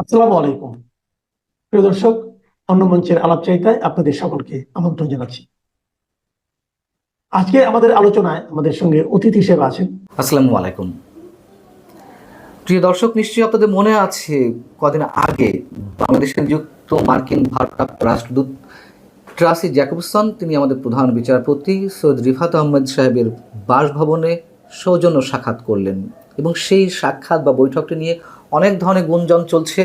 আসসালামু আলাইকুম। প্রিয় দর্শক, অন্য মঞ্চের আলাপচারিতায় আপনাদের সকলকে আমন্ত্রণ জানাচ্ছি। আজকে আমাদের আলোচনায় আমাদের সঙ্গে অতিথি হিসেবে আছেন। আসসালামু আলাইকুম। প্রিয় দর্শক, নিশ্চয়ই আপনাদের মনে আছে কদিন আগে বাংলাদেশে নিযুক্ত মার্কিন ভারপ্রাপ্ত রাষ্ট্রদূত ট্রাসি জ্যাকবসন তিনি আমাদের প্রধান বিচারপতি সৈয়দ রিফাত আহমেদ সাহেবের বাসভবনে সৌজন্য সাক্ষাৎ করলেন এবং সেই সাক্ষাৎ বা বৈঠকটি নিয়ে অনেক ধরনের গুঞ্জন চলছে।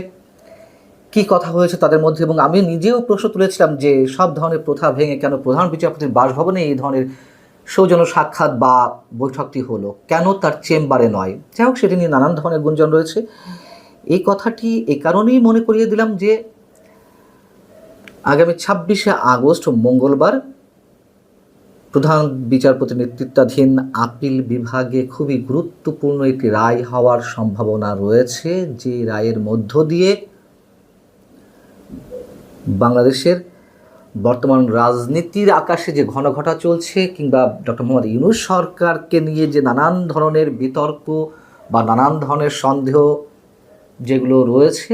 কি কথা হয়েছে তাদের মধ্যে, এবং আমি নিজেও প্রশ্ন তুলেছিলাম যে সব ধরনের প্রথা ভেঙে কেন প্রধান বিচারপতির বাসভবনে এই ধরনের সৌজন্য সাক্ষাৎ বা বৈঠকটি হলো, কেন তার চেম্বারে নয়। যাই হোক, সেটি নিয়ে নানান ধরনের গুঞ্জন রয়েছে। এই কথাটি এই কারণেই মনে করিয়ে দিলাম যে আগামী 26শে আগস্ট মঙ্গলবার প্রধান বিচারপতি নেতৃত্বাধীন আপিল বিভাগে খুবই গুরুত্বপূর্ণ একটি রায় হওয়ার সম্ভাবনা রয়েছে, যে রায়ের মধ্য দিয়ে বাংলাদেশের বর্তমান রাজনীতির আকাশে যে ঘনঘটা চলছে, কিংবা ডক্টর মোহাম্মদ ইউনূস সরকারকে নিয়ে যে নানান ধরনের বিতর্ক বা নানান ধরনের সন্দেহ যেগুলো রয়েছে,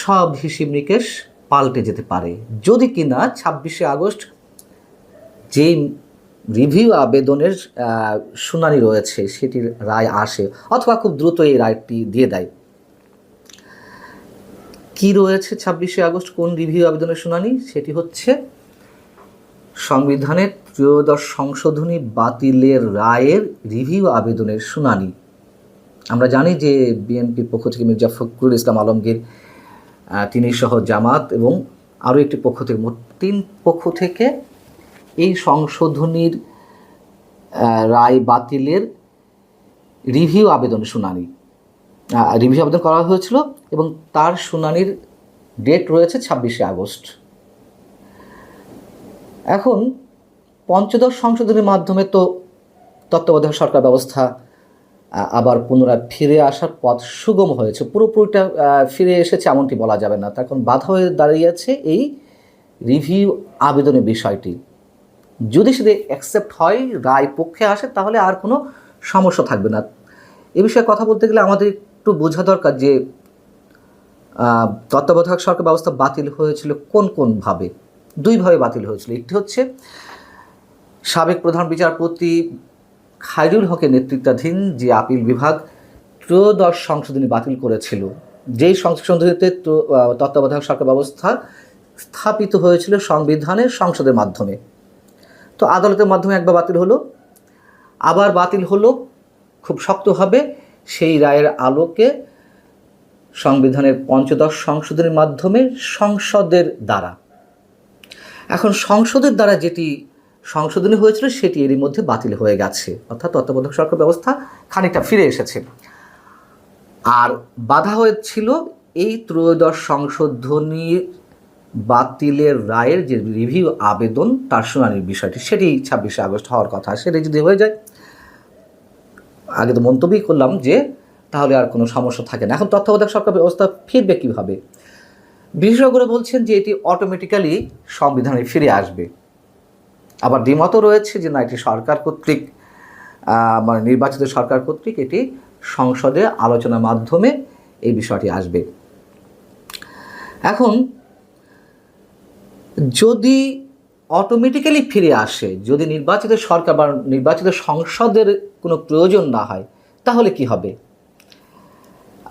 সব হিসেব নিকেশ পাল্টে যেতে পারে যদি কিনা 26শে আগস্ট যে রিভিউ আবেদনের শুনানি রয়েছে সেটির রায় আসে, অথবা খুব দ্রুত এই রায়টি দিয়ে দেয়। কি রয়েছে 26শে আগস্ট, কোন রিভিউ আবেদনের শুনানি? সেটি হচ্ছে সংবিধানের ত্রয়োদশ সংশোধনী বাতিলের রায়ের রিভিউ আবেদনের শুনানি। আমরা জানি যে বিএনপির পক্ষ থেকে মির্জা ফখরুল ইসলাম আলমগীর, তিনি সহ জামাত এবং আরও একটি পক্ষ থেকে, মোট 3 পক্ষ থেকে এই সংশোধনীর রায় বাতিলের রিভিউ আবেদনের শুনানি রিভিউ আবেদন করা হয়েছিল এবং তার শুনানির ডেট রয়েছে 26শে আগস্ট। এখন পঞ্চদশ সংশোধনীর মাধ্যমে তো তত্ত্বাবধায়ক সরকার ব্যবস্থা আবার পুনরায় ফিরে আসার পথ সুগম হয়েছে, পুরোপুরিটা ফিরে এসেছে এমনটি বলা যাবে না। তখন বাধা হয়ে দাঁড়িয়েছে এই রিভিউ আবেদনের বিষয়টি। যদি সেটা অ্যাকসেপ্ট হয়, রায় পক্ষে আসে, তাহলে আর কোনো সমস্যা থাকবে না। এ বিষয়ে কথা বলতে গেলে আমাদের একটু বোঝা দরকার যে তত্ত্বাবধায়ক সরকার ব্যবস্থা বাতিল হয়েছিল কোন কোনভাবে। 2ভাবে বাতিল হয়েছিল। একটি হচ্ছে সাবেক প্রধান বিচারপতি খায়রুল হকের নেতৃত্বাধীন যে আপিল বিভাগ ত্রয়োদশ সংশোধনী বাতিল করেছিল, যেই সংশোধনীতে তত্ত্বাবধায়ক সরকার ব্যবস্থা স্থাপিত হয়েছিল সংবিধানের সংসদের মাধ্যমে। তো আদালতের মাধ্যমে একবার বাতিল হলো, আবার বাতিল হলো খুব শক্তভাবে সেই রায়ের আলোকে সংবিধানের পঞ্চদশ সংশোধনীর মাধ্যমে সংসদের দ্বারা। এখন সংসদের দ্বারা যেটি সংশোধনী হয়েছিল সেটি এরই মধ্যে বাতিল হয়ে গেছে, অর্থাৎ তত্ত্বাবধায়ক সরকার ব্যবস্থা খানিকটা ফিরে এসেছে। আর বাধা হয়েছিল এই ত্রয়োদশ সংশোধনী বাতিলের রায়ের যে রিভিউ আবেদন তার শুনানির বিষয়টি, সেটি 26শে আগস্ট হওয়ার কথা। সেটি যদি হয়ে যায়, আগে তো মন্তব্যই করলাম যে তাহলে আর কোনো সমস্যা থাকে না। এখন তত্ত্বাবধায়ক সরকার ব্যবস্থা ফিরবে কীভাবে? বিশেষজ্ঞরা বলছেন যে এটি অটোমেটিক্যালি সংবিধানে ফিরে আসবে। আবার দ্বিমতও রয়েছে যে না, এটি সরকার কর্তৃক মানে নির্বাচিত সরকার কর্তৃক এটি সংসদে আলোচনার মাধ্যমে এই বিষয়টি আসবে। এখন যদি অটোমেটিক্যালি ফিরে আসে, যদি নির্বাচিত সরকার বা নির্বাচিত সংসদের কোনো প্রয়োজন না হয়, তাহলে কি হবে?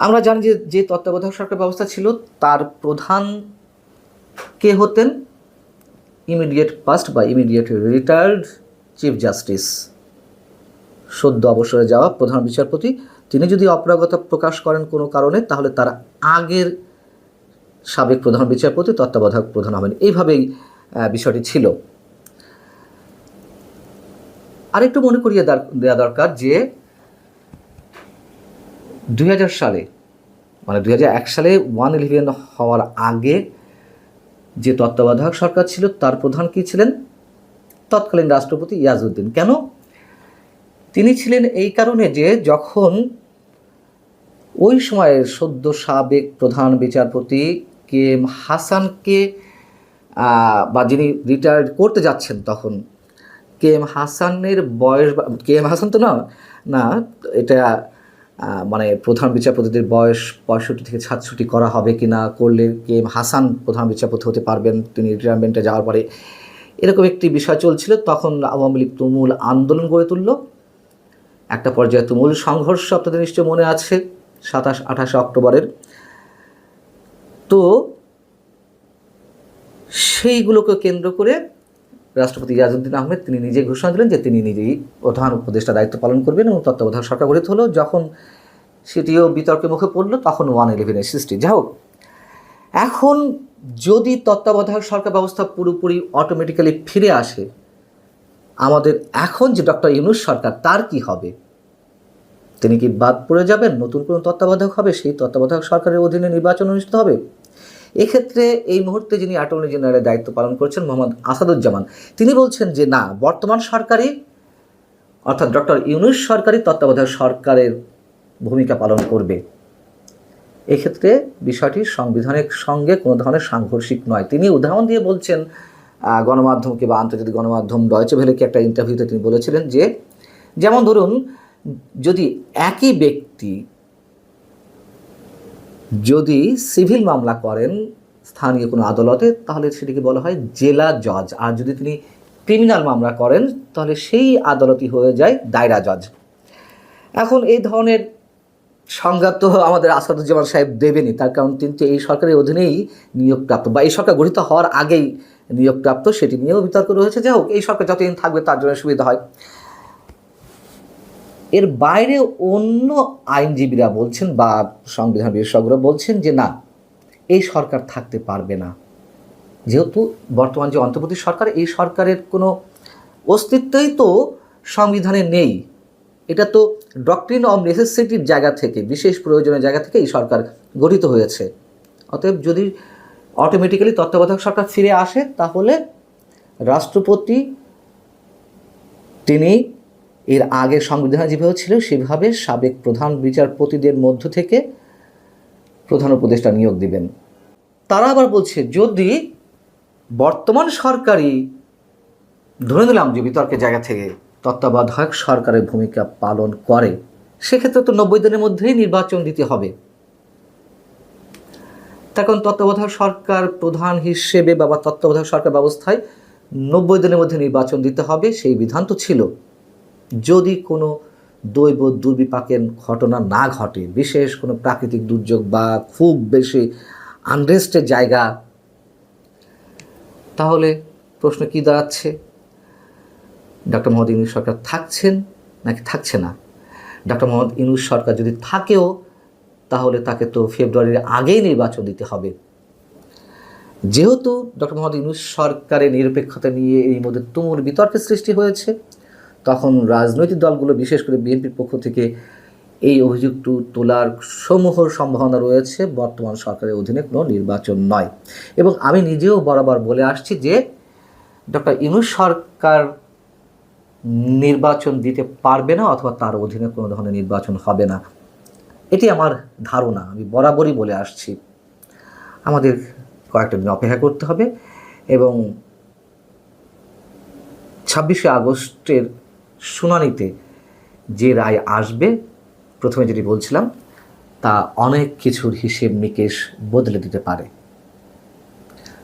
আমরা জানি যে যে তত্ত্বাবধায়ক সরকার ব্যবস্থা ছিল তার প্রধান কে হতেন? ইমিডিয়েট পাস্ট বা ইমিডিয়েট রিটায়ার্ড চিফ জাস্টিস, সদ্য অবসরে যাওয়া প্রধান বিচারপতি। তিনি যদি অপারগতা প্রকাশ করেন কোনো কারণে, তাহলে তার আগের সাবেক প্রধান বিচারপতি তত্ত্বাবধায়ক প্রধান হবেন। এইভাবেই বিষয়টি ছিল। আরেকটু মনে করিয়ে দেওয়া দরকার যে 2000 সালে, মানে 2001 সালে 111 হওয়ার আগে যে তত্ত্বাবধায়ক সরকার ছিল তার প্রধান কী ছিলেন? তৎকালীন রাষ্ট্রপতি ইয়াজউদ্দিন। কেন তিনি ছিলেন? এই কারণে যে যখন ওই সময়ের সদ্য সাবেক প্রধান বিচারপতি কে এম হাসানকে বা যিনি রিটায়ার্ড করতে যাচ্ছেন, তখন কে এম হাসানের বয়স, কে এম হাসান তো না, এটা মানে প্রধান বিচারপতিদের বয়স 65 থেকে 67 করা হবে কি না, করলে কে এম হাসান প্রধান বিচারপতি হতে পারবেন তিনি রিটায়ারমেন্টে যাওয়ার পরে, এরকম একটি বিষয় চলছিল। তখন আওয়ামী লীগ তুমুল আন্দোলন গড়ে তুলল। একটা পর্যায়ে তুমুল সংঘর্ষ, আপনাদের নিশ্চয় মনে আছে, 27-28 অক্টোবরের। তো সেইগুলোকে কেন্দ্র করে রাষ্ট্রপতি ইয়াজউদ্দিন আহমেদ তিনি নিজে ঘোষণা দিলেন যে তিনি নিজেই প্রধান উপদেষ্টা দায়িত্ব পালন করবেন এবং তত্ত্বাবধায়ক সরকার গঠিত হলো। যখন সেটিও বিতর্কের মুখে পড়লো তখন 111 সৃষ্টি। যাই হোক, এখন যদি তত্ত্বাবধায়ক সরকার ব্যবস্থা পুরোপুরি অটোমেটিক্যালি ফিরে আসে, আমাদের এখন যে ডক্টর ইউনূস সরকার তার কি হবে? তিনি কি বাদ পড়ে যাবেন? নতুন কোনো তত্ত্বাবধায়ক হবে, সেই তত্ত্বাবধায়ক সরকারের অধীনে নির্বাচন অনুষ্ঠিত হবে। এক্ষেত্রে এই মুহূর্তে যিনি অ্যাটর্নি জেনারেলের দায়িত্ব পালন করছেন মোহাম্মদ আসাদুজ্জামান, তিনি বলছেন যে না, বর্তমান সরকারই অর্থাৎ ডক্টর ইউনূস সরকারই তত্ত্বাবধায়ক সরকারের ভূমিকা পালন করবে। এক্ষেত্রে বিষয়টি সংবিধানের সঙ্গে কোনো ধরনের সাংঘর্ষিক নয়। তিনি উদাহরণ দিয়ে বলছেন গণমাধ্যমকে বা আন্তর্জাতিক গণমাধ্যম ডয়েচে ভেলেকে একটা ইন্টারভিউতে তিনি বলেছিলেন যে, যেমন ধরুন যদি একই ব্যক্তি যদি সিভিল মামলা করেন স্থানীয় কোনো আদালতে, তাহলে সেটিকে বলা হয় জেলা জজ, আর যদি তিনি ক্রিমিনাল মামলা করেন তাহলে সেই আদালতই হয়ে যায় দায়রা জজ। এখন এই ধরনের সংজ্ঞা তো আমাদের আসাদুজ্জামান সাহেব দেবেনই, তার কারণ তিনি এই সরকারের অধীনেই নিয়োগপ্রাপ্ত বা এই সরকার গঠিত হওয়ার আগেই নিয়োগপ্রাপ্ত, সেটি নিয়েও বিতর্ক রয়েছে। যাই হোক, এই সরকার যতদিন থাকবে তার জন্য সুবিধা হয়। এর বাইরে অন্য আইনজীবীরা বলছেন বা সংবিধান বিশেষজ্ঞরা বলছেন যে না, এই সরকার থাকতে পারবে না, যেহেতু বর্তমান যে অন্তর্বর্তী সরকার, এই সরকারের কোনো অস্তিত্বই তো সংবিধানে নেই। এটা তো ডক্ট্রিন অফ নেসেসিটির জায়গা থেকে, বিশেষ প্রয়োজনের জায়গা থেকে এই সরকার গঠিত হয়েছে। অতএব যদি অটোমেটিক্যালি তত্ত্বাবধায়ক সরকার ফিরে আসে, তাহলে রাষ্ট্রপতি তিনি এর আগে সংবিধানে যেভাবে ছিল সেভাবে সাবেক প্রধান বিচারপতিদের মধ্য থেকে প্রধান উপদেষ্টা নিয়োগ দিবেন। তারা আবার বলছে যদি বর্তমান সরকারই, ধরে নিলাম যে বিতর্কের জায়গা থেকে, তত্ত্বাবধায়ক সরকারের ভূমিকা পালন করে, সেক্ষেত্রে তো 90 দিনের মধ্যেই নির্বাচন দিতে হবে। তার কারণ তত্ত্বাবধায়ক সরকার প্রধান হিসেবে বা তত্ত্বাবধায়ক সরকার ব্যবস্থায় 90 দিনের মধ্যে নির্বাচন দিতে হবে, সেই বিধান তো ছিল। যদি কোনো দৈব দুর্বিপাকের ঘটনা না ঘটে, বিশেষ কোনো প্রাকৃতিক দুর্যোগ বা খুব বেশি আনরেস্টের জায়গা, তাহলে প্রশ্ন কি দাঁড়াচ্ছে, ডক্টর মোহাম্মদ ইউনূস সরকার থাকছেন নাকি থাকছে না? ডক্টর মোহাম্মদ ইউনূস সরকার যদি থাকেও, তাহলে তাকে তো ফেব্রুয়ারির আগেই নির্বাচন দিতে হবে। যেহেতু ডক্টর মোহাম্মদ ইউনূস সরকারের নিরপেক্ষতা নিয়ে এই মধ্যে তুমুল বিতর্কের সৃষ্টি হয়েছে, তখন রাজনৈতিক দলগুলো, বিশেষ করে বিএনপির পক্ষ থেকে এই অভিযোগটি তোলার সমূহ সম্ভাবনা রয়েছে বর্তমান সরকারের অধীনে কোনো নির্বাচন নয়। এবং আমি নিজেও বরাবর বলে আসছি যে ডক্টর ইউনূস সরকার নির্বাচন দিতে পারবে না, অথবা তার অধীনে কোনো ধরনের নির্বাচন হবে না, এটি আমার ধারণা। আমি বরাবরই বলে আসছি, আমাদের কয়েকটা দিন অপেক্ষা করতে হবে এবং 26শে আগস্টের শুনানিতে যে রায় আসবে, প্রথমে যেটি বলছিলাম, তা অনেক কিছুর হিসেব নিকেশ বদলে দিতে পারে।